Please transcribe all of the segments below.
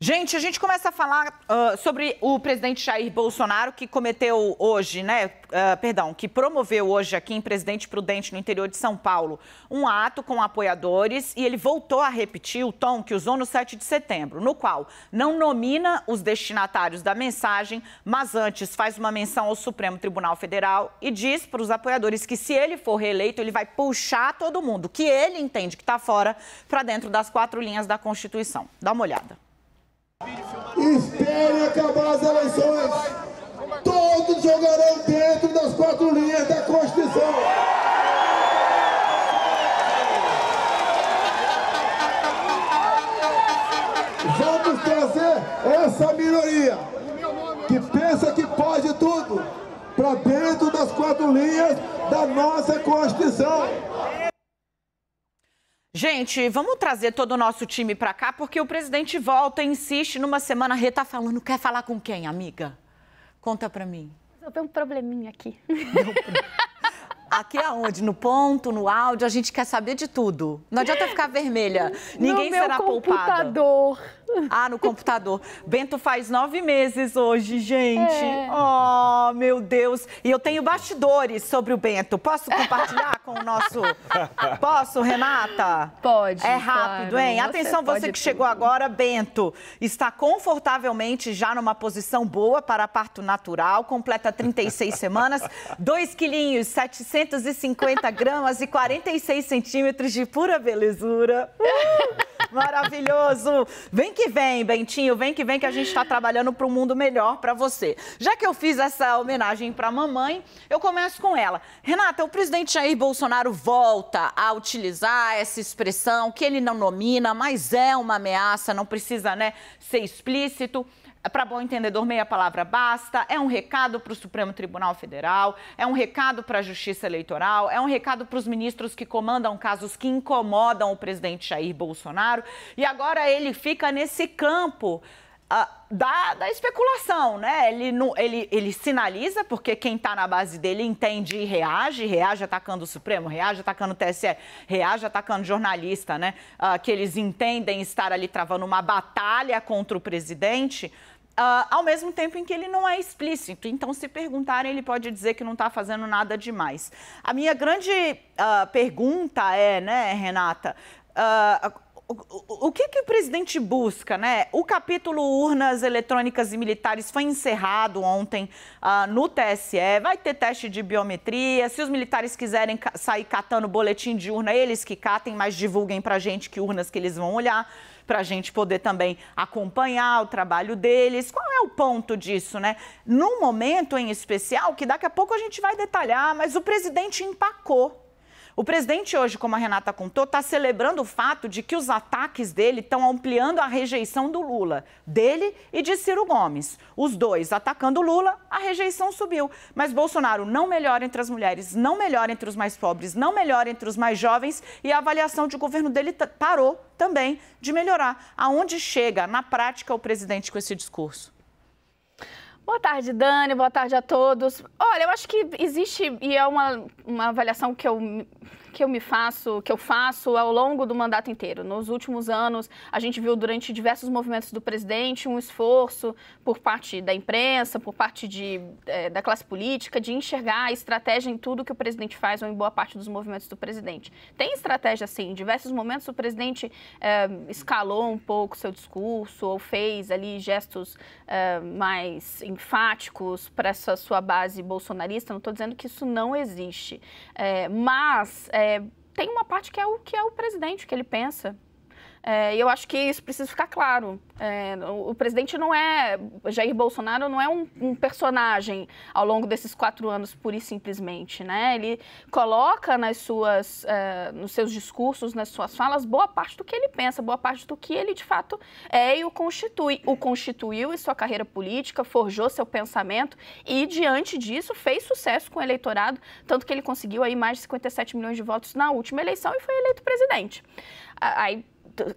Gente, a gente começa a falar sobre o presidente Jair Bolsonaro, que cometeu hoje, que promoveu hoje aqui em Presidente Prudente, no interior de São Paulo, um ato com apoiadores, e ele voltou a repetir o tom que usou no 7 de setembro, no qual não nomina os destinatários da mensagem, mas antes faz uma menção ao Supremo Tribunal Federal e diz para os apoiadores que, se ele for reeleito, ele vai puxar todo mundo, que ele entende que está fora, para dentro das 4 linhas da Constituição. Dá uma olhada. Espere acabar as eleições. Todos jogarão dentro das 4 linhas da Constituição. Vamos trazer essa minoria que pensa que pode tudo para dentro das 4 linhas da nossa Constituição. Gente, vamos trazer todo o nosso time para cá, porque o presidente volta e insiste numa semana. Rê tá falando, quer falar com quem, amiga? Conta pra mim. Eu tenho um probleminha aqui. Aqui aonde? No ponto, no áudio, a gente quer saber de tudo. Não adianta ficar vermelha. Ninguém será poupado. No computador. Ah, no computador. Bento faz 9 meses hoje, gente. Oh, meu Deus. E eu tenho bastidores sobre o Bento. Posso compartilhar com o nosso... Posso, Renata? Pode. É rápido, claro, hein? Atenção, você que chegou agora, Bento está confortavelmente já numa posição boa para parto natural, completa 36 semanas, 2 quilinhos, 750 gramas e 46 centímetros de pura belezura. Maravilhoso! Vem que vem, Bentinho, vem que a gente está trabalhando para um mundo melhor para você. Já que eu fiz essa homenagem para a mamãe, eu começo com ela. Renata, o presidente Jair Bolsonaro volta a utilizar essa expressão que ele não nomina, mas é uma ameaça, não precisa, ser explícito. Para bom entendedor, meia palavra basta. É um recado para o Supremo Tribunal Federal, é um recado para a Justiça Eleitoral, é um recado para os ministros que comandam casos que incomodam o presidente Jair Bolsonaro. E agora ele fica nesse campo da especulação, Ele sinaliza, porque quem está na base dele entende e reage atacando o Supremo, reage atacando o TSE, reage atacando jornalista, que eles entendem estar ali travando uma batalha contra o presidente. Ao mesmo tempo em que ele não é explícito. Então, se perguntarem, ele pode dizer que não está fazendo nada demais. A minha grande pergunta é, Renata, o que o presidente busca, O capítulo urnas eletrônicas e militares foi encerrado ontem no TSE, vai ter teste de biometria, se os militares quiserem sair catando boletim de urna, eles que catem, mas divulguem pra gente que urnas que eles vão olhar, para a gente poder também acompanhar o trabalho deles. Qual é o ponto disso, Num momento em especial, que daqui a pouco a gente vai detalhar, mas o presidente empacou. O presidente hoje, como a Renata contou, está celebrando o fato de que os ataques dele estão ampliando a rejeição do Lula, dele e de Ciro Gomes. Os dois atacando o Lula, a rejeição subiu. Mas Bolsonaro não melhora entre as mulheres, não melhora entre os mais pobres, não melhora entre os mais jovens, e a avaliação de governo dele parou também de melhorar. Aonde chega, na prática, o presidente com esse discurso? Boa tarde, Dani. Boa tarde a todos. Olha, eu acho que existe, e é uma avaliação que eu faço ao longo do mandato inteiro. Nos últimos anos, a gente viu durante diversos movimentos do presidente um esforço por parte da imprensa, por parte da classe política, de enxergar a estratégia em tudo que o presidente faz ou em boa parte dos movimentos do presidente. Tem estratégia, sim. Em diversos momentos, o presidente escalou um pouco seu discurso ou fez ali gestos mais enfáticos para essa sua base bolsonarista. Não estou dizendo que isso não existe, mas tem uma parte que é o presidente, o que ele pensa. E eu acho que isso precisa ficar claro. O presidente não é... Jair Bolsonaro não é um personagem ao longo desses 4 anos, pura e simplesmente, Ele coloca nos seus discursos, nas suas falas, boa parte do que ele pensa, boa parte do que ele, de fato, é e o constitui. O constituiu em sua carreira política, forjou seu pensamento e, diante disso, fez sucesso com o eleitorado, tanto que ele conseguiu aí mais de 57 milhões de votos na última eleição e foi eleito presidente. Aí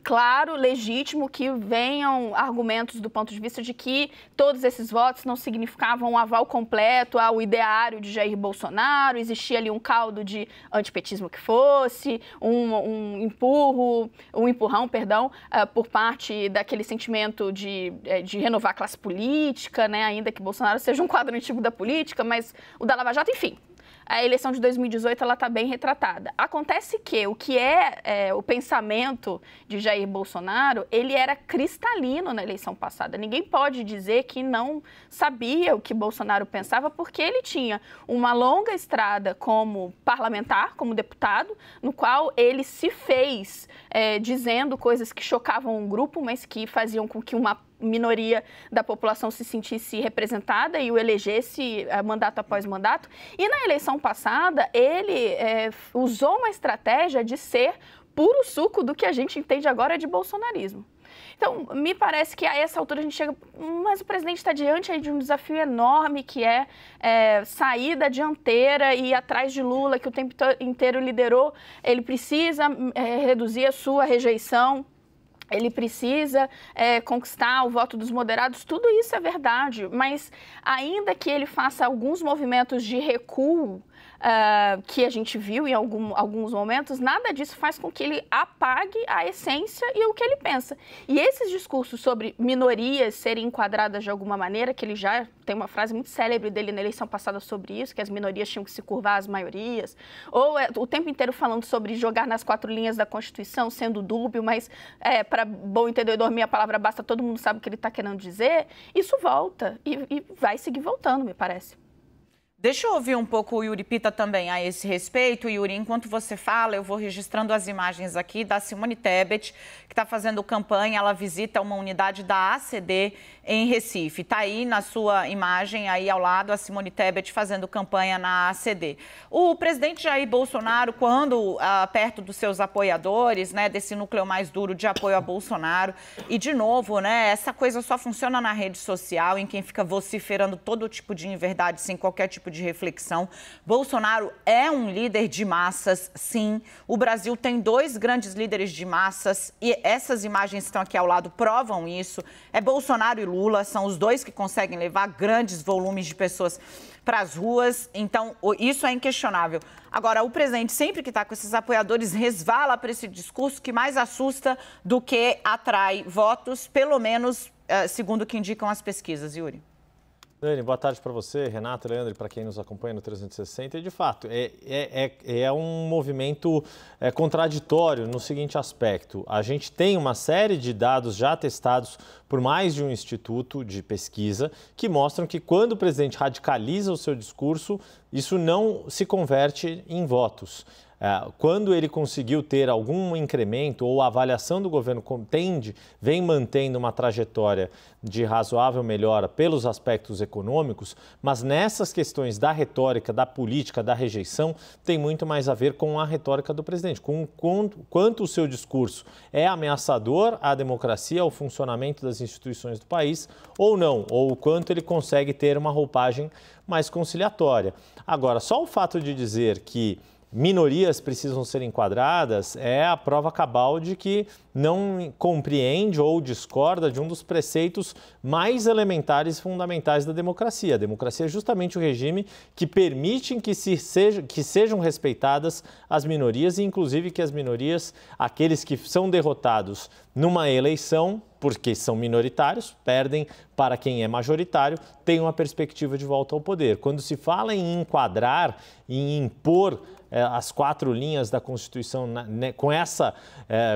claro, legítimo que venham argumentos do ponto de vista de que todos esses votos não significavam um aval completo ao ideário de Jair Bolsonaro, existia ali um caldo de antipetismo que fosse, um empurrão, por parte daquele sentimento de renovar a classe política, né, ainda que Bolsonaro seja um quadro antigo da política, mas o da Lava Jato, enfim. A eleição de 2018 ela está bem retratada. Acontece que o que o pensamento de Jair Bolsonaro, ele era cristalino na eleição passada. Ninguém pode dizer que não sabia o que Bolsonaro pensava, porque ele tinha uma longa estrada como parlamentar, como deputado, no qual ele se fez dizendo coisas que chocavam um grupo, mas que faziam com que uma minoria da população se sentisse representada e o elegesse mandato após mandato. E na eleição passada, ele usou uma estratégia de ser puro suco do que a gente entende agora de bolsonarismo. Então, me parece que a essa altura a gente chega... Mas o presidente está diante aí de um desafio enorme, que é sair da dianteira e ir atrás de Lula, que o tempo inteiro liderou. Ele precisa reduzir a sua rejeição. Ele precisa conquistar o voto dos moderados, tudo isso é verdade, mas ainda que ele faça alguns movimentos de recuo, que a gente viu em alguns momentos, nada disso faz com que ele apague a essência e o que ele pensa. E esses discursos sobre minorias serem enquadradas de alguma maneira, que ele já tem uma frase muito célebre dele na eleição passada sobre isso, que as minorias tinham que se curvar às maiorias, ou o tempo inteiro falando sobre jogar nas 4 linhas da Constituição, sendo dúbio, mas para bom entendedor, minha palavra basta, todo mundo sabe o que ele está querendo dizer, isso volta e vai seguir voltando, me parece. Deixa eu ouvir um pouco o Yuri Pita também a esse respeito. Yuri, enquanto você fala, eu vou registrando as imagens aqui da Simone Tebet, que está fazendo campanha. Ela visita uma unidade da ACD em Recife. Está aí na sua imagem, aí ao lado, a Simone Tebet fazendo campanha na ACD. O presidente Jair Bolsonaro, quando perto dos seus apoiadores, né, desse núcleo mais duro de apoio a Bolsonaro, e de novo, né, essa coisa só funciona na rede social, em quem fica vociferando todo tipo de inverdade sem qualquer tipo de reflexão. Bolsonaro é um líder de massas, sim. O Brasil tem 2 grandes líderes de massas e essas imagens que estão aqui ao lado provam isso. É Bolsonaro e Lula, são os 2 que conseguem levar grandes volumes de pessoas para as ruas. Então, isso é inquestionável. Agora, o presidente, sempre que está com esses apoiadores, resvala para esse discurso que mais assusta do que atrai votos, pelo menos segundo o que indicam as pesquisas, Yuri. Dani, boa tarde para você, Renata, Leandro, e para quem nos acompanha no 360. E, de fato, é um movimento contraditório no seguinte aspecto. A gente tem uma série de dados já testados por mais de um instituto de pesquisa que mostram que quando o presidente radicaliza o seu discurso, isso não se converte em votos. Quando ele conseguiu ter algum incremento ou a avaliação do governo vem mantendo uma trajetória de razoável melhora pelos aspectos econômicos, mas nessas questões da retórica, da política, da rejeição, tem muito mais a ver com a retórica do presidente, com quanto o seu discurso é ameaçador à democracia, ao funcionamento das instituições do país ou não, ou o quanto ele consegue ter uma roupagem mais conciliatória. Agora, só o fato de dizer que minorias precisam ser enquadradas é a prova cabal de que não compreende ou discorda de um dos preceitos mais elementares e fundamentais da democracia. A democracia é justamente o regime que permite que sejam respeitadas as minorias e, inclusive, que as minorias, aqueles que são derrotados numa eleição, porque são minoritários, perdem para quem é majoritário, tem uma perspectiva de volta ao poder. Quando se fala em enquadrar, em impor as 4 linhas da Constituição,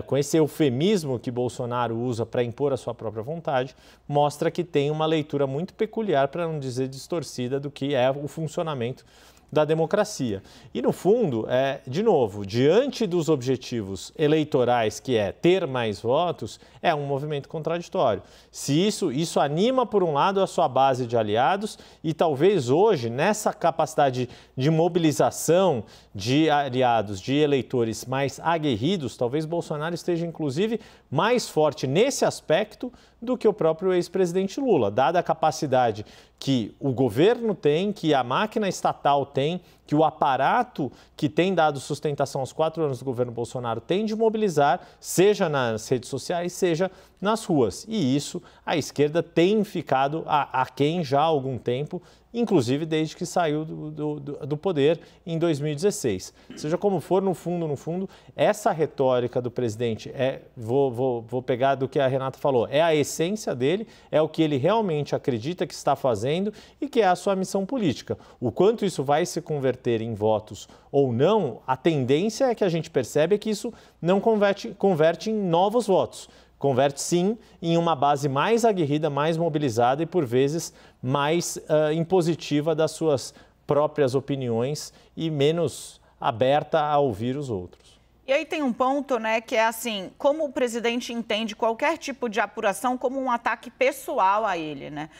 com esse eufemismo que Bolsonaro usa para impor a sua própria vontade, mostra que tem uma leitura muito peculiar, para não dizer distorcida, do que é o funcionamento da democracia. E, no fundo, de novo, diante dos objetivos eleitorais, que é ter mais votos, é um movimento contraditório. Se isso anima, por um lado, a sua base de aliados e talvez hoje, nessa capacidade de mobilização de aliados, de eleitores mais aguerridos, talvez Bolsonaro esteja, inclusive, mais forte nesse aspecto do que o próprio ex-presidente Lula, dada a capacidade que o governo tem, que a máquina estatal tem, tem, que o aparato que tem dado sustentação aos 4 anos do governo Bolsonaro tem de mobilizar, seja nas redes sociais, seja nas ruas. E isso a esquerda tem ficado aquém já há algum tempo, inclusive desde que saiu do poder em 2016. Seja como for, no fundo, essa retórica do presidente, vou pegar do que a Renata falou, é a essência dele, é o que ele realmente acredita que está fazendo e que é a sua missão política. O quanto isso vai se converter em votos ou não, a tendência é que a gente percebe que isso não converte em novos votos. Converte, sim, em uma base mais aguerrida, mais mobilizada e, por vezes, mais impositiva das suas próprias opiniões e menos aberta a ouvir os outros. E aí tem um ponto, né, que é assim, como o presidente entende qualquer tipo de apuração como um ataque pessoal a ele, né?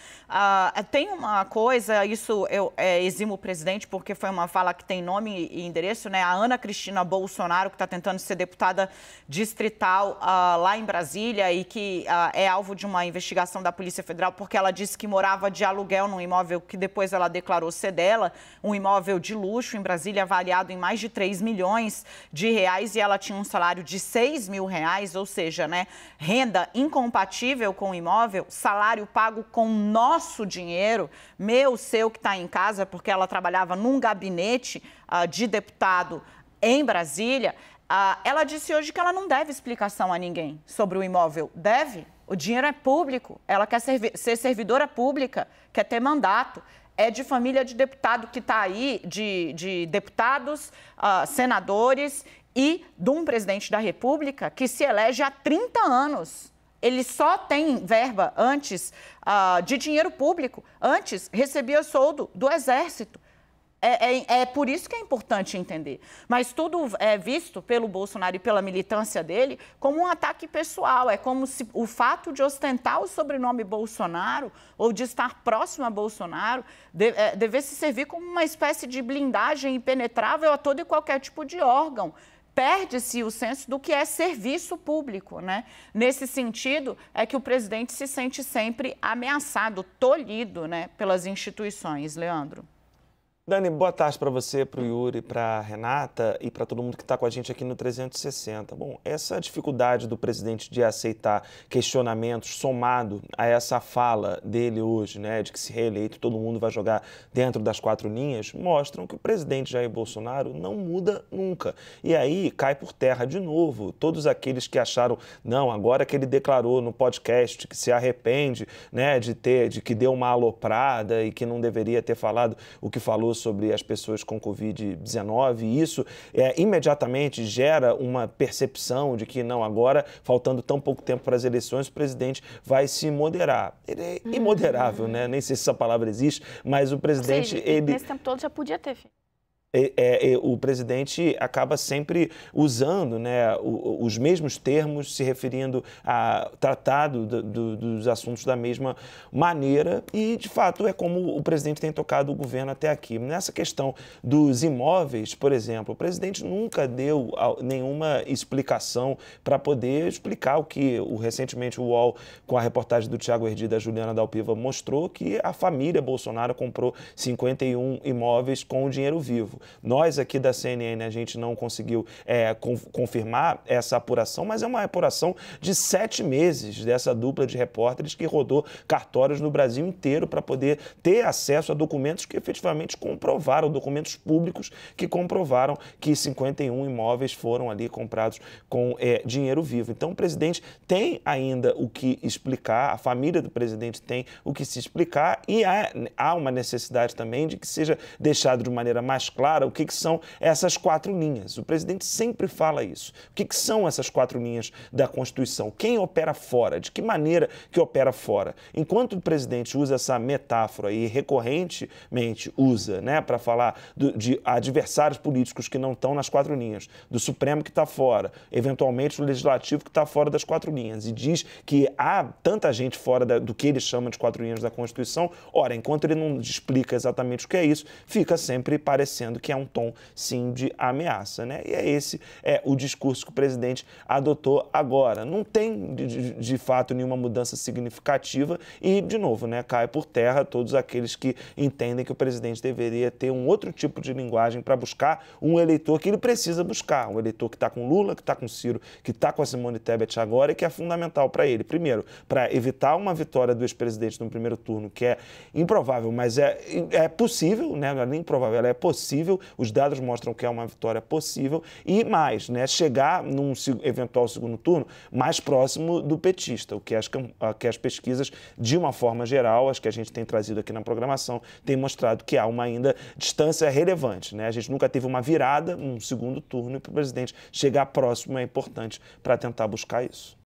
Tem uma coisa, isso eu eximo o presidente porque foi uma fala que tem nome e endereço, né? A Ana Cristina Bolsonaro, que está tentando ser deputada distrital lá em Brasília e que é alvo de uma investigação da Polícia Federal porque ela disse que morava de aluguel num imóvel que depois ela declarou ser dela, um imóvel de luxo em Brasília avaliado em mais de 3 milhões de reais, e ela tinha um salário de 6 mil reais, ou seja, né, renda incompatível com o imóvel, salário pago com nosso dinheiro, meu, seu que está em casa, porque ela trabalhava num gabinete de deputado em Brasília. Ela disse hoje que ela não deve explicação a ninguém sobre o imóvel. Deve? O dinheiro é público, ela quer ser servidora pública, quer ter mandato. É de família de deputado que está aí, de deputados, senadores e de um presidente da República que se elege há 30 anos. Ele só tem verba antes de dinheiro público, antes recebia soldo do Exército. É por isso que é importante entender. Mas tudo é visto pelo Bolsonaro e pela militância dele como um ataque pessoal. É como se o fato de ostentar o sobrenome Bolsonaro ou de estar próximo a Bolsonaro devesse servir como uma espécie de blindagem impenetrável a todo e qualquer tipo de órgão. Perde-se o senso do que é serviço público, né? Nesse sentido, é que o presidente se sente sempre ameaçado, tolhido, né, pelas instituições. Leandro. Dani, boa tarde para você, para o Yuri, para a Renata e para todo mundo que está com a gente aqui no 360. Bom, essa dificuldade do presidente de aceitar questionamentos somado a essa fala dele hoje, né, de que se reeleito todo mundo vai jogar dentro das 4 linhas, mostram que o presidente Jair Bolsonaro não muda nunca. E aí cai por terra de novo todos aqueles que acharam, não, agora que ele declarou no podcast que se arrepende, né, de que deu uma aloprada e que não deveria ter falado o que falou sobre as pessoas com Covid-19, e isso imediatamente gera uma percepção de que não, agora, faltando tão pouco tempo para as eleições, o presidente vai se moderar. Ele é imoderável, né? Nem sei se essa palavra existe, mas o presidente... Nesse tempo todo já podia ter feito. O presidente acaba sempre usando, né, os mesmos termos, se referindo a tratado dos assuntos da mesma maneira e, de fato, é como o presidente tem tocado o governo até aqui. Nessa questão dos imóveis, por exemplo, o presidente nunca deu nenhuma explicação para poder explicar o que recentemente o UOL, com a reportagem do Thiago Erdi e da Juliana Dalpiva, mostrou que a família Bolsonaro comprou 51 imóveis com o dinheiro vivo. Nós aqui da CNN, a gente não conseguiu confirmar essa apuração, mas é uma apuração de 7 meses dessa dupla de repórteres que rodou cartórios no Brasil inteiro para poder ter acesso a documentos que efetivamente comprovaram, documentos públicos que comprovaram que 51 imóveis foram ali comprados com dinheiro vivo. Então o presidente tem ainda o que explicar, a família do presidente tem o que se explicar e há uma necessidade também de que seja deixado de maneira mais clara o que são essas 4 linhas. O presidente sempre fala isso. O que são essas 4 linhas da Constituição? Quem opera fora? De que maneira que opera fora? Enquanto o presidente usa essa metáfora e recorrentemente usa, né, para falar de adversários políticos que não estão nas 4 linhas, do Supremo que está fora, eventualmente do Legislativo que está fora das 4 linhas, e diz que há tanta gente fora do que ele chama de 4 linhas da Constituição, ora, enquanto ele não explica exatamente o que é isso, fica sempre parecendo que é um tom, sim, de ameaça, né? E esse o discurso que o presidente adotou agora. Não tem, de fato, nenhuma mudança significativa e, de novo, né, cai por terra todos aqueles que entendem que o presidente deveria ter um outro tipo de linguagem para buscar um eleitor que ele precisa buscar, um eleitor que está com Lula, que está com Ciro, que está com a Simone Tebet agora e que é fundamental para ele. Primeiro, para evitar uma vitória do ex-presidente no primeiro turno, que é improvável, mas é possível, né? Não é nem improvável, ela é possível, os dados mostram que é uma vitória possível e mais, né? Chegar num eventual segundo turno mais próximo do petista, o que as pesquisas, de uma forma geral, as que a gente tem trazido aqui na programação, têm mostrado que há uma ainda distância relevante, né? A gente nunca teve uma virada num segundo turno e para o presidente chegar próximo é importante para tentar buscar isso.